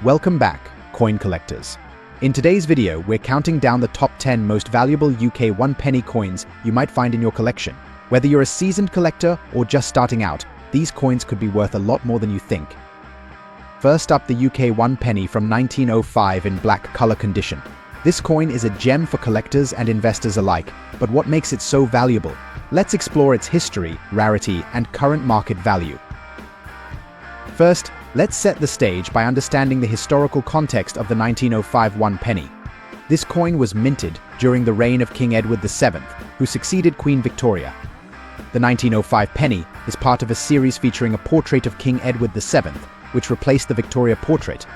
Welcome back, coin collectors. In today's video, we're counting down the top 10 most valuable UK 1 penny coins you might find in your collection. Whether you're a seasoned collector or just starting out, these coins could be worth a lot more than you think. First up, the UK 1 penny from 1905 in black color condition. This coin is a gem for collectors and investors alike, but what makes it so valuable? Let's explore its history, rarity, and current market value. First, let's set the stage by understanding the historical context of the 1905 1 penny. This coin was minted during the reign of King Edward VII, who succeeded Queen Victoria. The 1905 penny is part of a series featuring a portrait of King Edward VII, which replaced the Victoria portrait.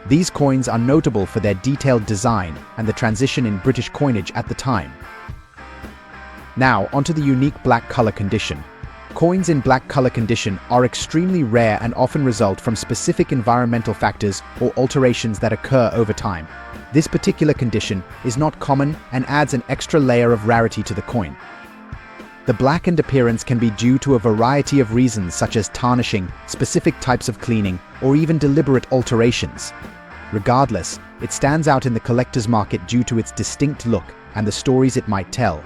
These coins are notable for their detailed design and the transition in British coinage at the time. Now, onto the unique black color condition. Coins in black color condition are extremely rare and often result from specific environmental factors or alterations that occur over time. This particular condition is not common and adds an extra layer of rarity to the coin. The blackened appearance can be due to a variety of reasons such as tarnishing, specific types of cleaning, or even deliberate alterations. Regardless, it stands out in the collector's market due to its distinct look and the stories it might tell.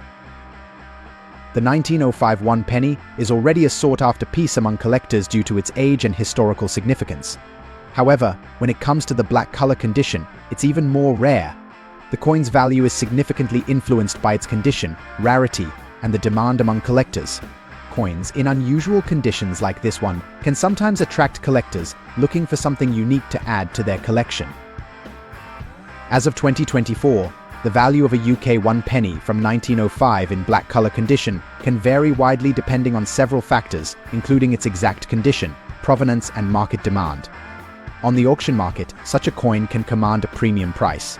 The 1905 1 penny is already a sought-after piece among collectors due to its age and historical significance. However, when it comes to the black color condition, it's even more rare. The coin's value is significantly influenced by its condition, rarity, and the demand among collectors. Coins in unusual conditions like this one can sometimes attract collectors looking for something unique to add to their collection. As of 2024, the value of a UK 1 penny from 1905 in black color condition can vary widely depending on several factors, including its exact condition, provenance, and market demand. On the auction market, such a coin can command a premium price.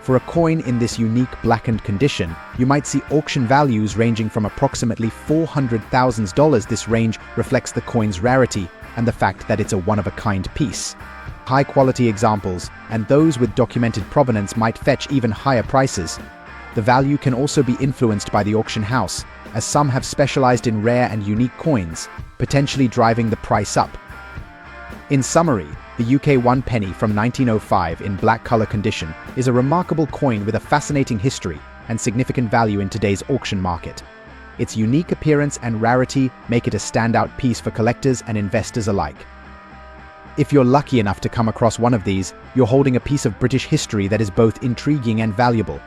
For a coin in this unique blackened condition, you might see auction values ranging from approximately $400,000. This range reflects the coin's rarity and the fact that it's a one-of-a-kind piece. High-quality examples and those with documented provenance might fetch even higher prices. The value can also be influenced by the auction house, as some have specialized in rare and unique coins, potentially driving the price up. In summary, the UK 1 penny from 1905 in black color condition is a remarkable coin with a fascinating history and significant value in today's auction market. Its unique appearance and rarity make it a standout piece for collectors and investors alike. If you're lucky enough to come across one of these, you're holding a piece of British history that is both intriguing and valuable.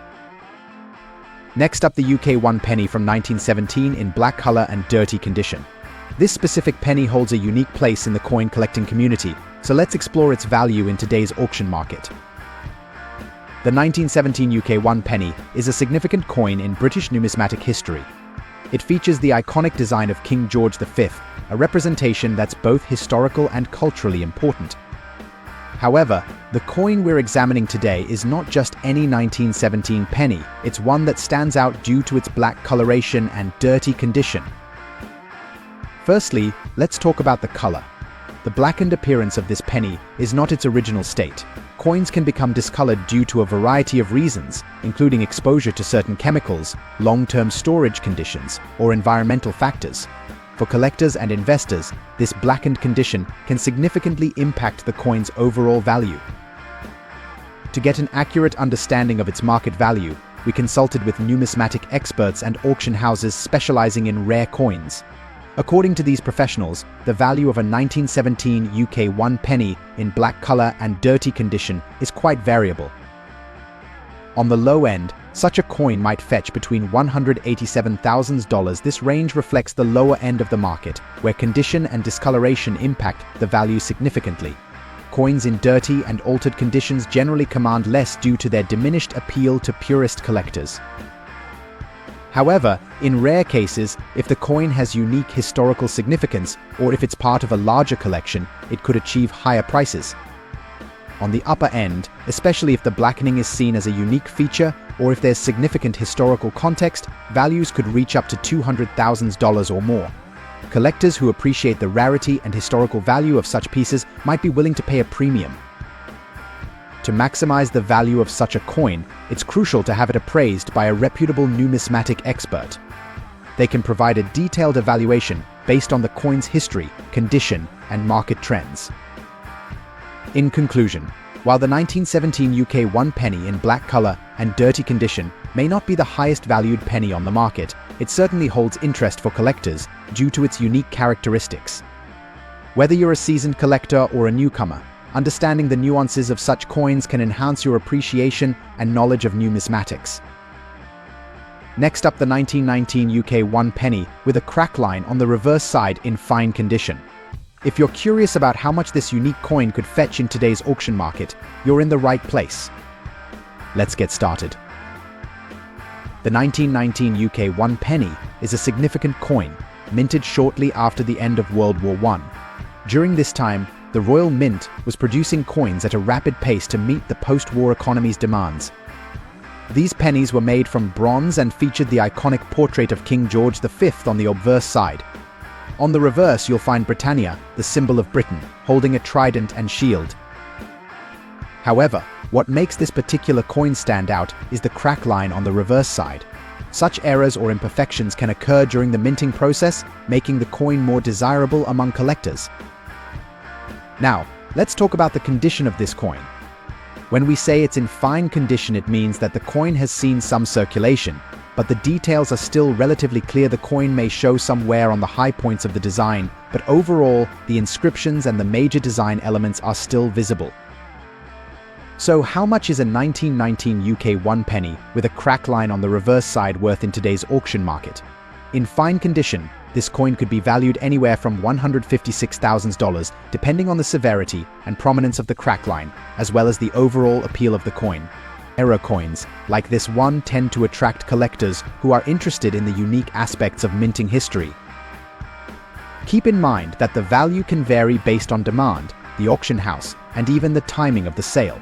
Next up, the UK 1 penny from 1917 in black color and dirty condition. This specific penny holds a unique place in the coin collecting community, so let's explore its value in today's auction market. The 1917 UK 1 penny is a significant coin in British numismatic history. It features the iconic design of King George V, a representation that's both historical and culturally important. However, the coin we're examining today is not just any 1917 penny, it's one that stands out due to its black coloration and dirty condition. Firstly, let's talk about the color. The blackened appearance of this penny is not its original state. Coins can become discolored due to a variety of reasons, including exposure to certain chemicals, long-term storage conditions, or environmental factors. For collectors and investors, this blackened condition can significantly impact the coin's overall value. To get an accurate understanding of its market value, we consulted with numismatic experts and auction houses specializing in rare coins. According to these professionals, the value of a 1917 UK 1 penny in black color and dirty condition is quite variable. On the low end, such a coin might fetch between $187,000. This range reflects the lower end of the market, where condition and discoloration impact the value significantly. Coins in dirty and altered conditions generally command less due to their diminished appeal to purist collectors. However, in rare cases, if the coin has unique historical significance or if it's part of a larger collection, it could achieve higher prices. On the upper end, especially if the blackening is seen as a unique feature or if there's significant historical context, values could reach up to $200,000 or more. Collectors who appreciate the rarity and historical value of such pieces might be willing to pay a premium. To maximize the value of such a coin, it's crucial to have it appraised by a reputable numismatic expert. They can provide a detailed evaluation based on the coin's history, condition, and market trends. In conclusion, while the 1917 UK 1 penny in black color and dirty condition may not be the highest valued penny on the market, it certainly holds interest for collectors due to its unique characteristics. Whether you're a seasoned collector or a newcomer, understanding the nuances of such coins can enhance your appreciation and knowledge of numismatics. Next up, the 1919 UK 1 penny with a crack line on the reverse side in fine condition. If you're curious about how much this unique coin could fetch in today's auction market, you're in the right place. Let's get started. The 1919 UK 1 penny is a significant coin, minted shortly after the end of World War I. During this time, the Royal Mint was producing coins at a rapid pace to meet the post-war economy's demands. These pennies were made from bronze and featured the iconic portrait of King George V on the obverse side. On the reverse, you'll find Britannia, the symbol of Britain, holding a trident and shield. However, what makes this particular coin stand out is the crack line on the reverse side. Such errors or imperfections can occur during the minting process, making the coin more desirable among collectors. Now, let's talk about the condition of this coin. When we say it's in fine condition, it means that the coin has seen some circulation, but the details are still relatively clear. The coin may show some wear on the high points of the design, but overall, the inscriptions and the major design elements are still visible. So how much is a 1919 UK 1 penny with a crack line on the reverse side worth in today's auction market? In fine condition, this coin could be valued anywhere from $156,000 depending on the severity and prominence of the crack line, as well as the overall appeal of the coin. Error coins, like this one, tend to attract collectors who are interested in the unique aspects of minting history. Keep in mind that the value can vary based on demand, the auction house, and even the timing of the sale.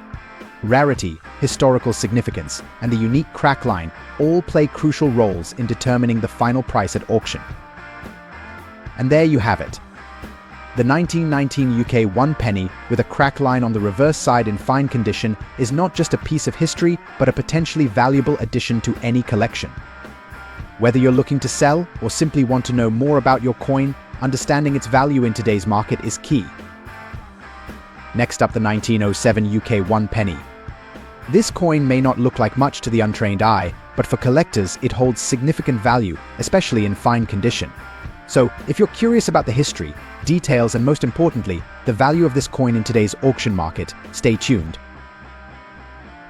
Rarity, historical significance, and the unique crack line all play crucial roles in determining the final price at auction. And there you have it. The 1919 UK 1 penny with a crack line on the reverse side in fine condition is not just a piece of history, but a potentially valuable addition to any collection. Whether you're looking to sell or simply want to know more about your coin, understanding its value in today's market is key. Next up, the 1907 UK 1 penny. This coin may not look like much to the untrained eye, but for collectors it holds significant value, especially in fine condition. So, if you're curious about the history, details, and most importantly, the value of this coin in today's auction market, stay tuned.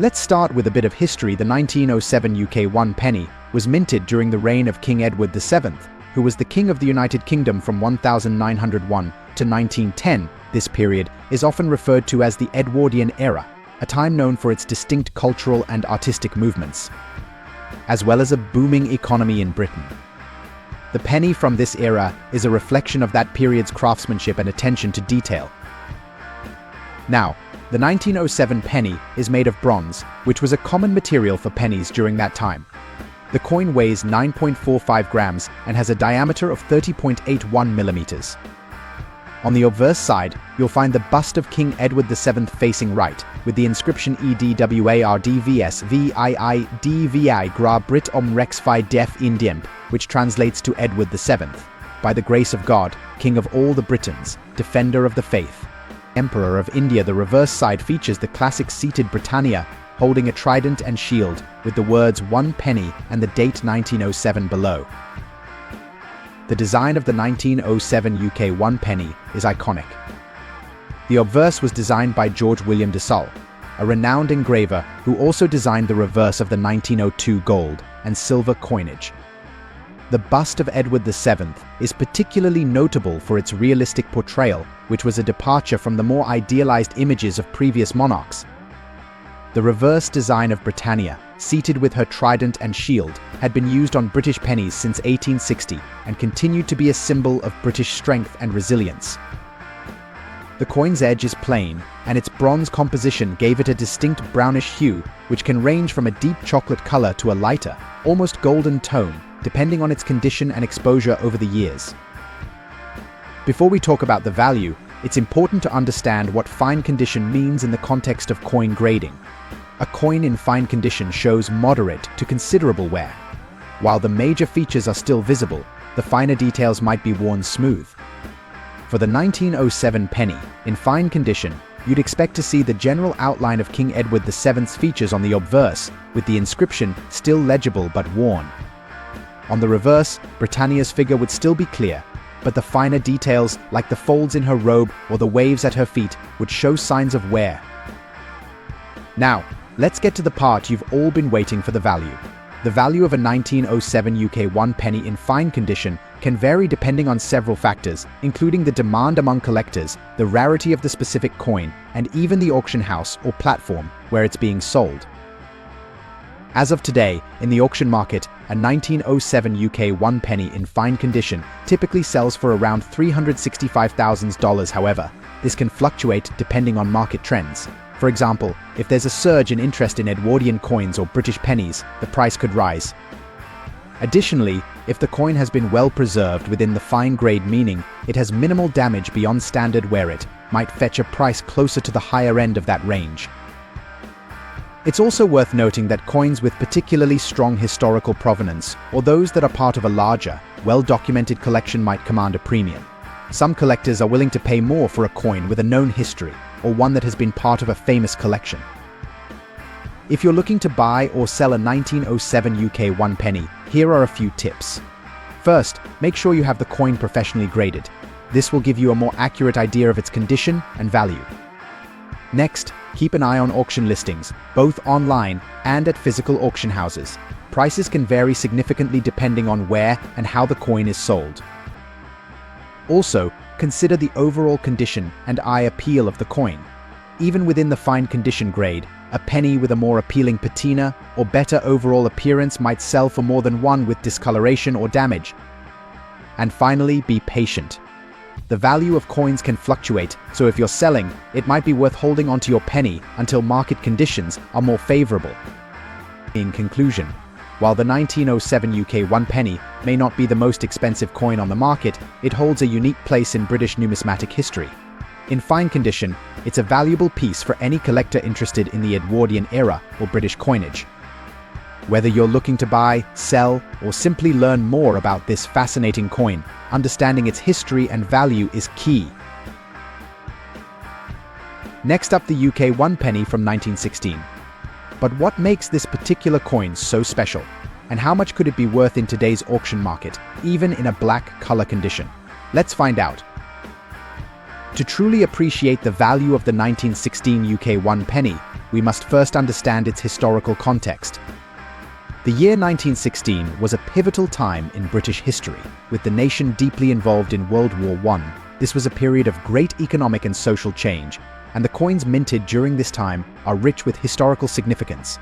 Let's start with a bit of history. The 1907 UK 1 penny was minted during the reign of King Edward VII, who was the King of the United Kingdom from 1901 to 1910. This period is often referred to as the Edwardian era, a time known for its distinct cultural and artistic movements, as well as a booming economy in Britain. The penny from this era is a reflection of that period's craftsmanship and attention to detail. Now, the 1907 penny is made of bronze, which was a common material for pennies during that time. The coin weighs 9.45 grams and has a diameter of 30.81 millimeters. On the obverse side, you'll find the bust of King Edward VII facing right, with the inscription EDWARDVS VII Gra Brit Om Rex Fi Def Indiemp, which translates to Edward VII, by the grace of God, King of all the Britons, Defender of the Faith, Emperor of India. The reverse side features the classic seated Britannia, holding a trident and shield, with the words 1 penny and the date 1907 below. The design of the 1907 UK 1 penny is iconic. The obverse was designed by George William de Salle, a renowned engraver who also designed the reverse of the 1902 gold and silver coinage. The bust of Edward VII is particularly notable for its realistic portrayal, which was a departure from the more idealized images of previous monarchs. The reverse design of Britannia, seated with her trident and shield, had been used on British pennies since 1860 and continued to be a symbol of British strength and resilience. The coin's edge is plain, and its bronze composition gave it a distinct brownish hue, which can range from a deep chocolate color to a lighter, almost golden tone, depending on its condition and exposure over the years. Before we talk about the value, it's important to understand what fine condition means in the context of coin grading. A coin in fine condition shows moderate to considerable wear. While the major features are still visible, the finer details might be worn smooth. For the 1907 penny, in fine condition, you'd expect to see the general outline of King Edward VII's features on the obverse, with the inscription still legible but worn. On the reverse, Britannia's figure would still be clear, but the finer details, like the folds in her robe or the waves at her feet, would show signs of wear. Now, let's get to the part you've all been waiting for: the value. The value of a 1907 UK 1 penny in fine condition can vary depending on several factors, including the demand among collectors, the rarity of the specific coin, and even the auction house or platform where it's being sold. As of today, in the auction market, a 1907 UK 1 penny in fine condition typically sells for around $365,000. However, this can fluctuate depending on market trends. For example, if there's a surge in interest in Edwardian coins or British pennies, the price could rise. Additionally, if the coin has been well preserved within the fine grade, meaning it has minimal damage beyond standard wear, it might fetch a price closer to the higher end of that range. It's also worth noting that coins with particularly strong historical provenance, or those that are part of a larger, well-documented collection, might command a premium. Some collectors are willing to pay more for a coin with a known history, or one that has been part of a famous collection. If you're looking to buy or sell a 1907 UK 1 penny, here are a few tips. First, make sure you have the coin professionally graded. This will give you a more accurate idea of its condition and value. Next, keep an eye on auction listings, both online and at physical auction houses. Prices can vary significantly depending on where and how the coin is sold. Also, consider the overall condition and eye appeal of the coin. Even within the fine condition grade, a penny with a more appealing patina or better overall appearance might sell for more than one with discoloration or damage. And finally, be patient. The value of coins can fluctuate, so if you're selling, it might be worth holding onto your penny until market conditions are more favorable. In conclusion, while the 1907 UK 1 penny may not be the most expensive coin on the market, it holds a unique place in British numismatic history. In fine condition, it's a valuable piece for any collector interested in the Edwardian era or British coinage. Whether you're looking to buy, sell, or simply learn more about this fascinating coin, understanding its history and value is key. Next up, the UK 1 penny from 1916. But what makes this particular coin so special? And how much could it be worth in today's auction market, even in a black color condition? Let's find out. To truly appreciate the value of the 1916 UK 1 penny, we must first understand its historical context. The year 1916 was a pivotal time in British history, with the nation deeply involved in World War I. This was a period of great economic and social change, and the coins minted during this time are rich with historical significance.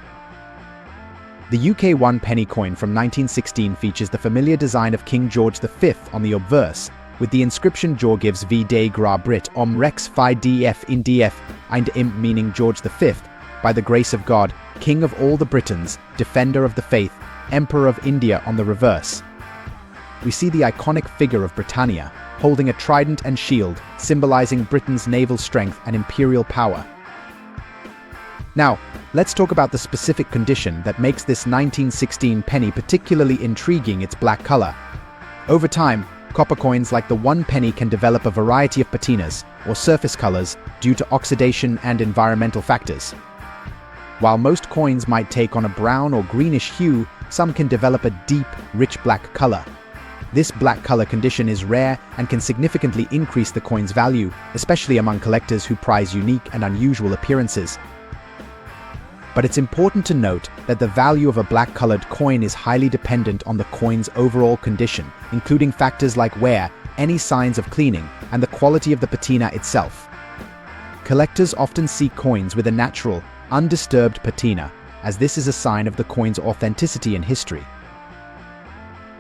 The UK 1 penny coin from 1916 features the familiar design of King George V on the obverse, with the inscription "George gives v de gra Brit om rex fi df in df ein imp", meaning George V, by the grace of God, King of all the Britons, Defender of the Faith, Emperor of India on the reverse. We see the iconic figure of Britannia, holding a trident and shield, symbolizing Britain's naval strength and imperial power. Now, let's talk about the specific condition that makes this 1916 penny particularly intriguing: its black color. Over time, copper coins like the 1 penny can develop a variety of patinas, or surface colors, due to oxidation and environmental factors. While most coins might take on a brown or greenish hue, some can develop a deep, rich black color. This black color condition is rare and can significantly increase the coin's value, especially among collectors who prize unique and unusual appearances. But it's important to note that the value of a black-colored coin is highly dependent on the coin's overall condition, including factors like wear, any signs of cleaning, and the quality of the patina itself. Collectors often seek coins with a natural, undisturbed patina, as this is a sign of the coin's authenticity and history.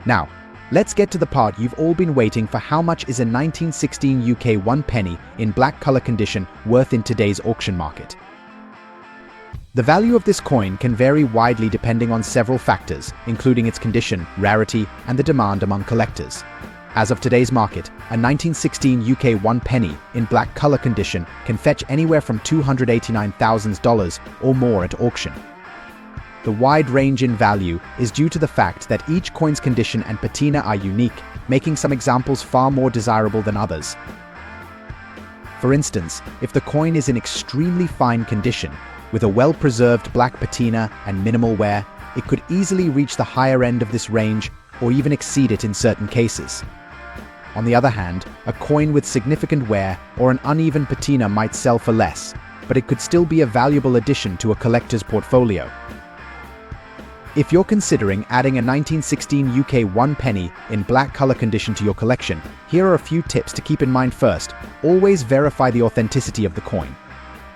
Now, let's get to the part you've all been waiting for: how much is a 1916 UK 1 penny in black color condition worth in today's auction market? The value of this coin can vary widely depending on several factors, including its condition, rarity, and the demand among collectors. As of today's market, a 1916 UK 1 penny in black color condition can fetch anywhere from $289,000 or more at auction. The wide range in value is due to the fact that each coin's condition and patina are unique, making some examples far more desirable than others. For instance, if the coin is in extremely fine condition, with a well-preserved black patina and minimal wear, it could easily reach the higher end of this range or even exceed it in certain cases. On the other hand, a coin with significant wear or an uneven patina might sell for less, but it could still be a valuable addition to a collector's portfolio. If you're considering adding a 1916 UK 1 penny in black color condition to your collection, here are a few tips to keep in mind. First, always verify the authenticity of the coin.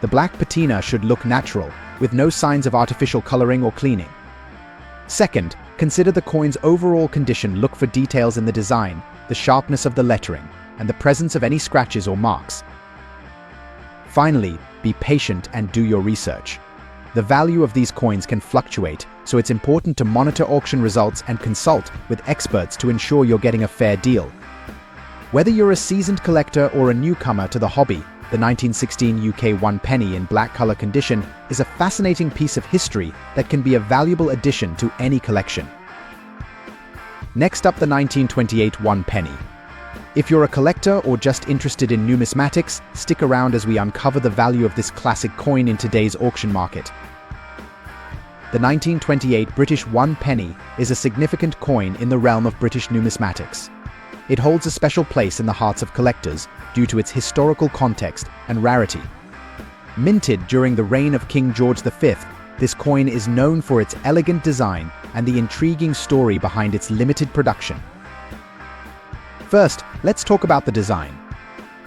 The black patina should look natural, with no signs of artificial coloring or cleaning. Second, consider the coin's overall condition. Look for details in the design, the sharpness of the lettering, and the presence of any scratches or marks. Finally, be patient and do your research. The value of these coins can fluctuate, so it's important to monitor auction results and consult with experts to ensure you're getting a fair deal. Whether you're a seasoned collector or a newcomer to the hobby, the 1916 UK 1 penny in black color condition is a fascinating piece of history that can be a valuable addition to any collection. Next up, the 1928 1 penny. If you're a collector or just interested in numismatics, stick around as we uncover the value of this classic coin in today's auction market. The 1928 British 1 penny is a significant coin in the realm of British numismatics. It holds a special place in the hearts of collectors due to its historical context and rarity. Minted during the reign of King George V, this coin is known for its elegant design and the intriguing story behind its limited production. First, let's talk about the design.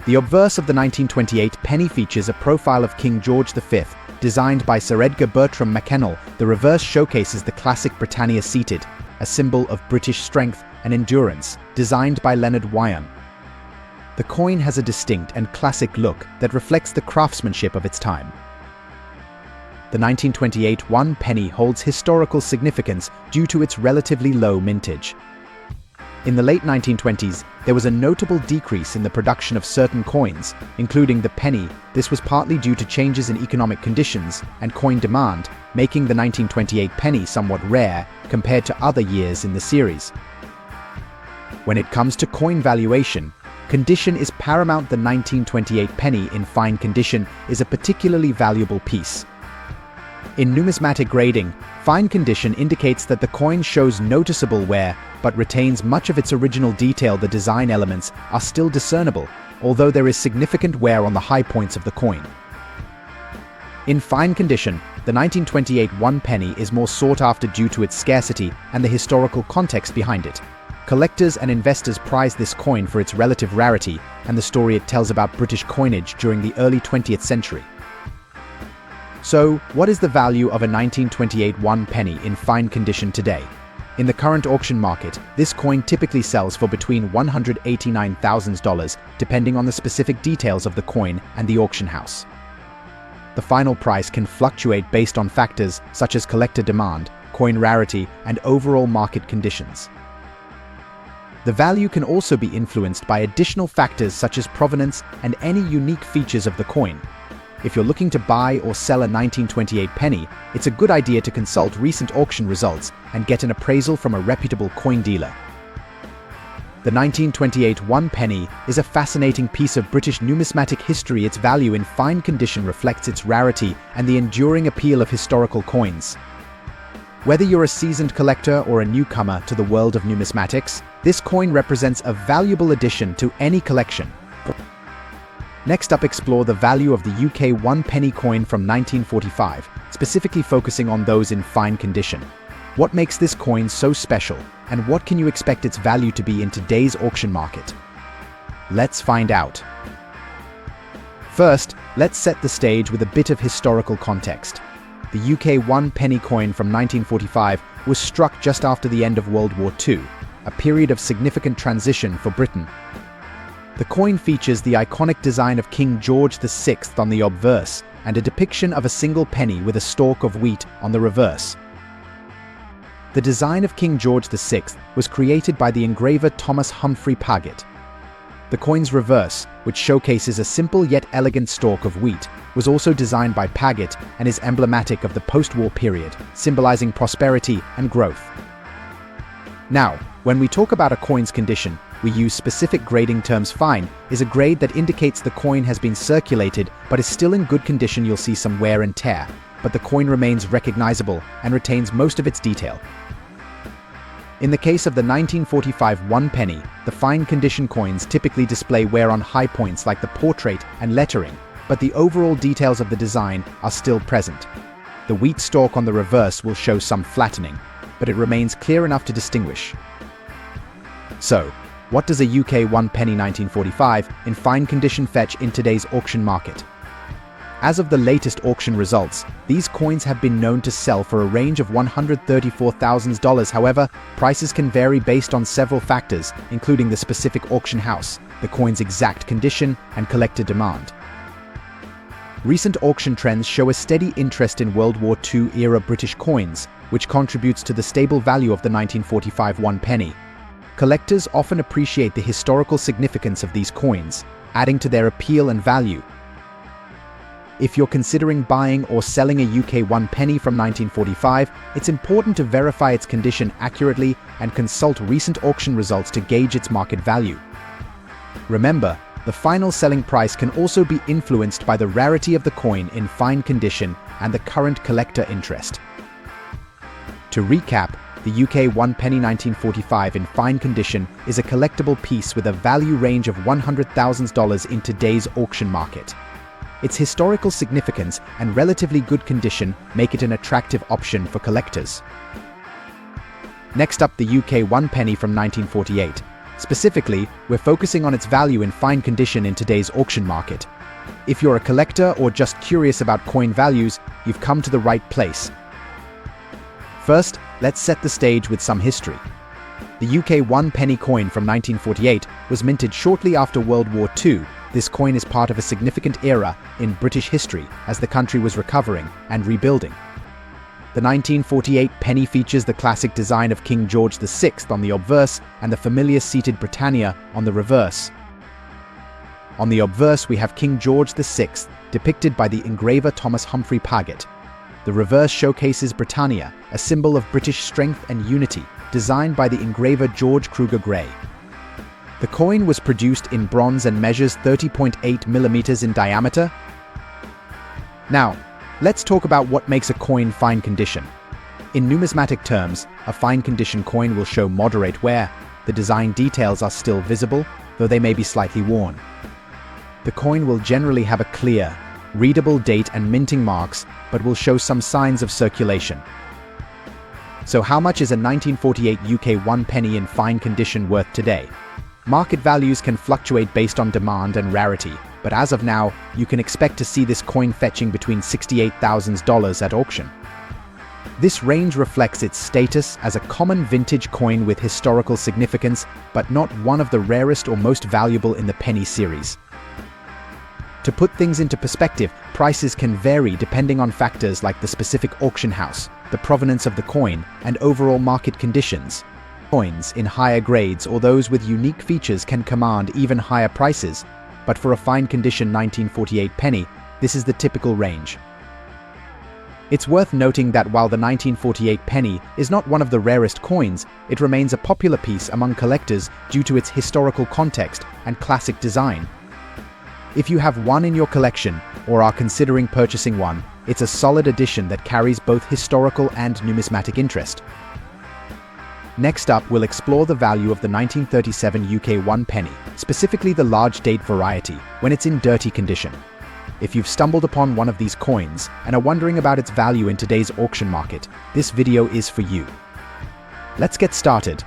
The obverse of the 1928 penny features a profile of King George V, designed by Sir Edgar Bertram Mackennal. The reverse showcases the classic Britannia seated, a symbol of British strength and endurance, designed by Leonard Wyon. The coin has a distinct and classic look that reflects the craftsmanship of its time. The 1928 1 penny holds historical significance due to its relatively low mintage. In the late 1920s, there was a notable decrease in the production of certain coins, including the penny. This was partly due to changes in economic conditions and coin demand, making the 1928 penny somewhat rare compared to other years in the series. When it comes to coin valuation, condition is paramount. The 1928 penny in fine condition is a particularly valuable piece. In numismatic grading, fine condition indicates that the coin shows noticeable wear but retains much of its original detail. The design elements are still discernible, although there is significant wear on the high points of the coin. In fine condition, the 1928 1 penny is more sought after due to its scarcity and the historical context behind it. Collectors and investors prize this coin for its relative rarity and the story it tells about British coinage during the early 20th century. So, what is the value of a 1928 1 penny in fine condition today? In the current auction market, this coin typically sells for between $189,000, depending on the specific details of the coin and the auction house. The final price can fluctuate based on factors such as collector demand, coin rarity, and overall market conditions. The value can also be influenced by additional factors such as provenance and any unique features of the coin. If you're looking to buy or sell a 1928 penny, it's a good idea to consult recent auction results and get an appraisal from a reputable coin dealer. The 1928 1 penny is a fascinating piece of British numismatic history. Its value in fine condition reflects its rarity and the enduring appeal of historical coins. Whether you're a seasoned collector or a newcomer to the world of numismatics, this coin represents a valuable addition to any collection. Next up, explore the value of the UK 1 penny coin from 1945, specifically focusing on those in fine condition. What makes this coin so special, and what can you expect its value to be in today's auction market? Let's find out. First, let's set the stage with a bit of historical context. The UK 1 penny coin from 1945 was struck just after the end of World War II, a period of significant transition for Britain. The coin features the iconic design of King George VI on the obverse and a depiction of a single penny with a stalk of wheat on the reverse. The design of King George VI was created by the engraver Thomas Humphrey Paget. The coin's reverse, which showcases a simple yet elegant stalk of wheat, was also designed by Paget and is emblematic of the post-war period, symbolizing prosperity and growth. Now, when we talk about a coin's condition, we use specific grading terms. Fine is a grade that indicates the coin has been circulated but is still in good condition. You'll see some wear and tear, but the coin remains recognizable and retains most of its detail. In the case of the 1945 1 penny, the fine condition coins typically display wear on high points like the portrait and lettering, but the overall details of the design are still present. The wheat stalk on the reverse will show some flattening, but it remains clear enough to distinguish. So, what does a UK 1 penny 1945 in fine condition fetch in today's auction market? As of the latest auction results, these coins have been known to sell for a range of $134,000. However, prices can vary based on several factors, including the specific auction house, the coin's exact condition, and collector demand. Recent auction trends show a steady interest in World War II-era British coins, which contributes to the stable value of the 1945 1 penny. Collectors often appreciate the historical significance of these coins, adding to their appeal and value. If you're considering buying or selling a UK 1 penny from 1945, it's important to verify its condition accurately and consult recent auction results to gauge its market value. Remember, the final selling price can also be influenced by the rarity of the coin in fine condition and the current collector interest. To recap, the UK 1 penny 1945 in fine condition is a collectible piece with a value range of $100,000 in today's auction market. Its historical significance and relatively good condition make it an attractive option for collectors. Next up, the UK 1 penny from 1948. Specifically, we're focusing on its value in fine condition in today's auction market. If you're a collector or just curious about coin values, you've come to the right place. First, let's set the stage with some history. The UK 1 penny coin from 1948 was minted shortly after World War II. This coin is part of a significant era in British history as the country was recovering and rebuilding. The 1948 penny features the classic design of King George VI on the obverse and the familiar seated Britannia on the reverse. On the obverse, we have King George VI, depicted by the engraver Thomas Humphrey Paget. The reverse showcases Britannia, a symbol of British strength and unity, designed by the engraver George Kruger Gray. The coin was produced in bronze and measures 30.8 millimeters in diameter. Now, let's talk about what makes a coin fine condition. In numismatic terms, a fine condition coin will show moderate wear. The design details are still visible, though they may be slightly worn. The coin will generally have a clear, readable date and minting marks, but will show some signs of circulation. So how much is a 1948 UK 1 penny in fine condition worth today? Market values can fluctuate based on demand and rarity, but as of now, you can expect to see this coin fetching between $68,000 at auction. This range reflects its status as a common vintage coin with historical significance, but not one of the rarest or most valuable in the penny series. To put things into perspective, prices can vary depending on factors like the specific auction house, the provenance of the coin, and overall market conditions. Coins in higher grades or those with unique features can command even higher prices, but for a fine condition 1948 penny, this is the typical range. It's worth noting that while the 1948 penny is not one of the rarest coins, it remains a popular piece among collectors due to its historical context and classic design. If you have one in your collection or are considering purchasing one, it's a solid addition that carries both historical and numismatic interest. Next up, we'll explore the value of the 1937 UK 1 penny, specifically the large date variety, when it's in dirty condition. If you've stumbled upon one of these coins and are wondering about its value in today's auction market, this video is for you. Let's get started.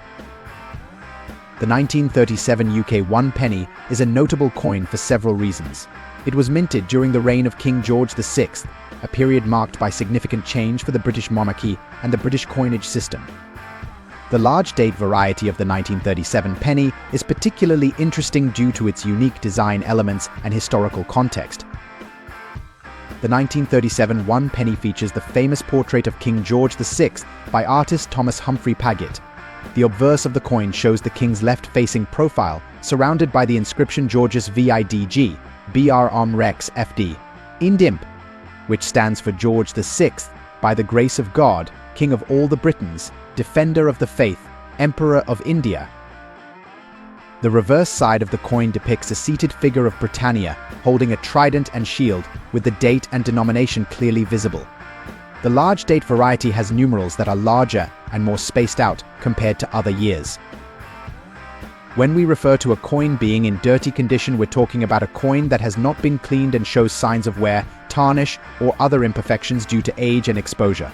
The 1937 UK 1 penny is a notable coin for several reasons. It was minted during the reign of King George VI, a period marked by significant change for the British monarchy and the British coinage system. The large date variety of the 1937 penny is particularly interesting due to its unique design elements and historical context. The 1937 1 penny features the famous portrait of King George VI by artist Thomas Humphrey Paget. The obverse of the coin shows the king's left-facing profile, surrounded by the inscription Georgius Vidg, Br Om Rex Fd, Indimp, which stands for George VI, by the grace of God, King of all the Britons, Defender of the Faith, Emperor of India. The reverse side of the coin depicts a seated figure of Britannia holding a trident and shield with the date and denomination clearly visible. The large date variety has numerals that are larger and more spaced out compared to other years. When we refer to a coin being in dirty condition, we're talking about a coin that has not been cleaned and shows signs of wear, tarnish, or other imperfections due to age and exposure.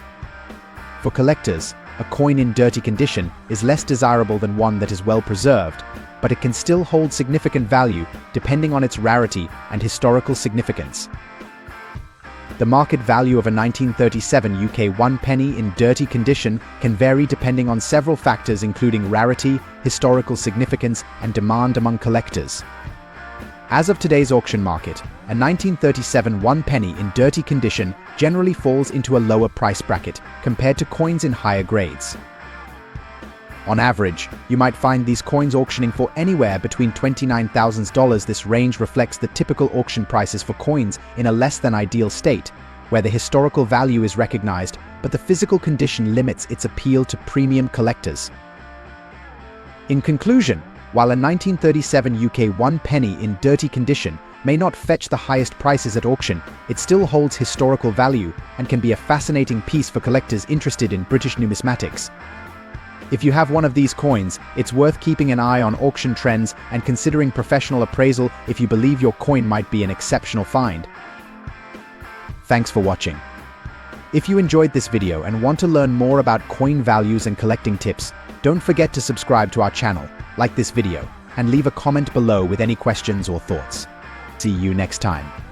For collectors, a coin in dirty condition is less desirable than one that is well preserved, but it can still hold significant value depending on its rarity and historical significance. The market value of a 1937 UK 1 penny in dirty condition can vary depending on several factors including rarity, historical significance, and demand among collectors. As of today's auction market, a 1937 1 penny in dirty condition generally falls into a lower price bracket compared to coins in higher grades. On average, you might find these coins auctioning for anywhere between $29,000. This range reflects the typical auction prices for coins in a less than ideal state, where the historical value is recognized, but the physical condition limits its appeal to premium collectors. In conclusion, while a 1937 UK 1 penny in dirty condition may not fetch the highest prices at auction, it still holds historical value and can be a fascinating piece for collectors interested in British numismatics. If you have one of these coins, it's worth keeping an eye on auction trends and considering professional appraisal if you believe your coin might be an exceptional find. Thanks for watching. If you enjoyed this video and want to learn more about coin values and collecting tips, don't forget to subscribe to our channel, like this video, and leave a comment below with any questions or thoughts. See you next time.